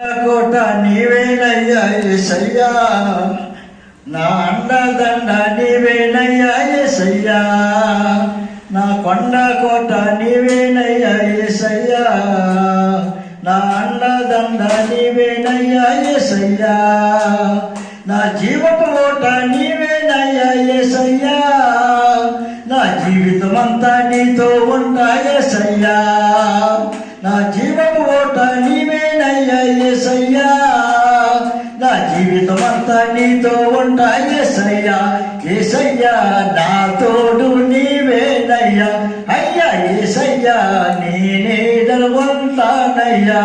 కోట నీవేనయ్యా యేసయ్యా, నా అండదండ నీవేనయ్యా యేసయ్యా, నా కొండ కోట నీవేనయ్యా యేసయ్యా, నా అండదండ నీవేనయ్యా యేసయ్యా, నా జీవపు ఓట నీవేనయ్యా యేసయ్యా, నా జీవితమంతా నీతో ఉంటా యేసయ్యా, నా జీవపు ఓట నీవేనయ్యా యేసయ్యా, నా జీవితమంతా నీతో ఉంటా యేసయ్యా, యేసయ్యా నా తోడు నీవేనయ్యా, అయ్యా యేసయ్యా నీ నీడలు ఉంటానయ్యా,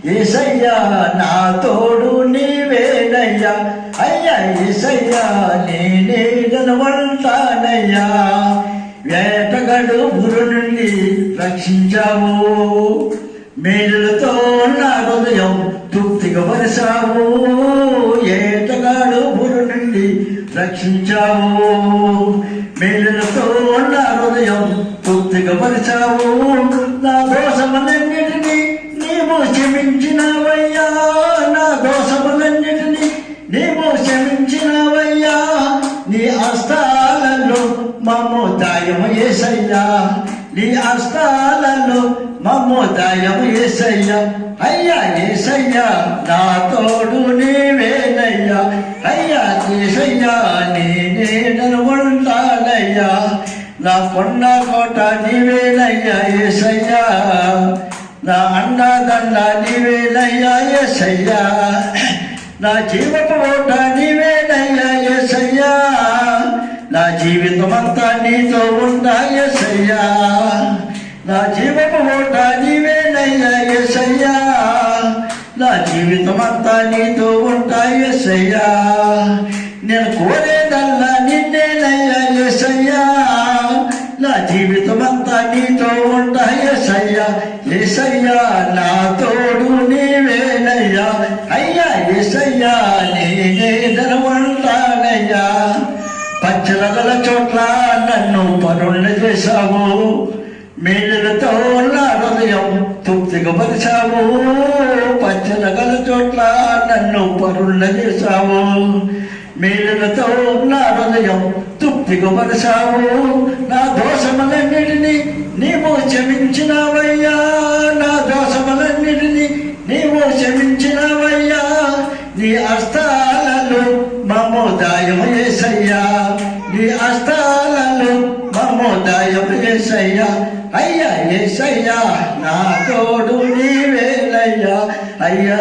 యేసయ్యా నా తోడు నీవేనయ్యా, అయ్యా యేసయ్యా నీ నీడలు ఉంటానయ్యా, వేటగాడు ఊరు నుండి రక్షించావు, మేలులతో నా హృదయం తృప్తిగా పరిచావు, ఏటగాడు ఊరు నుండి రక్షించావు, మేలులతో నా హృదయం తృప్తిగా పరిచావు, నా దోషములన్నిటినీ నీవు క్షమించినవయ్యా, నా దోషములన్నిటినీ నీవు క్షమించినవయ్యా, నీ హస్తాలలో మమ్ము దాయము యేసయ్యా, నీ హస్తాలలో మమ్ము దాయము యేసయ్యా, అయ్యా యేసయ్యా నా తోడు నీవేనయ్యా, అయ్యా యేసయ్యా నీ నీడను ఉంటానయ్యా, నా కొండ కోట నీవేనయ్యా యేసయ్యా, నా అండదండ నీవేనయ్యా యేసయ్యా, నా జీవపు ఓట నీవేనయ్యా యేసయ్యా, నా జీవితమంతా నీతో ఉంటా యేసయ్యా, నా జీవపు ఓట నీవేనయ్యా యేసయ్యా, నా జీవితమంతా నీతో ఉంటా యేసయ్యా, నేను కోరేదల్లా నిన్నేనయ్యా యేసయ్యా, నా జీవితమంతా నీతో ఉంటా యేసయ్యా, యేసయ్యా నా తోడు నీవేనయ్యా, అయ్యా యేసయ్యా నీ నీడను ఉంటానయ్యా, పచ్చల గల చోట్ల నన్ను పరుణ చేశావు, మేలులతో నా హృదయం తృప్తిగా పరిచావు, పచ్చల గల చోట్ల నన్ను పరుణ చేశావు, మేలులతో నా హృదయం తృప్తిగా పరిచావు, నా దోషములన్నిటినీ నీవు క్షమించినవయ్యా, నా దోషములన్నిటినీ నీవు క్షమించినవయ్యా, నీ హస్తాలలో మమ్ము దాయము యేసయ్యా, నీ హస్తాలలో మమ్ము దాయము యేసయ్యా, అయ్యా యేసయ్యా నా తోడు నీవేనయ్యా, అయ్యా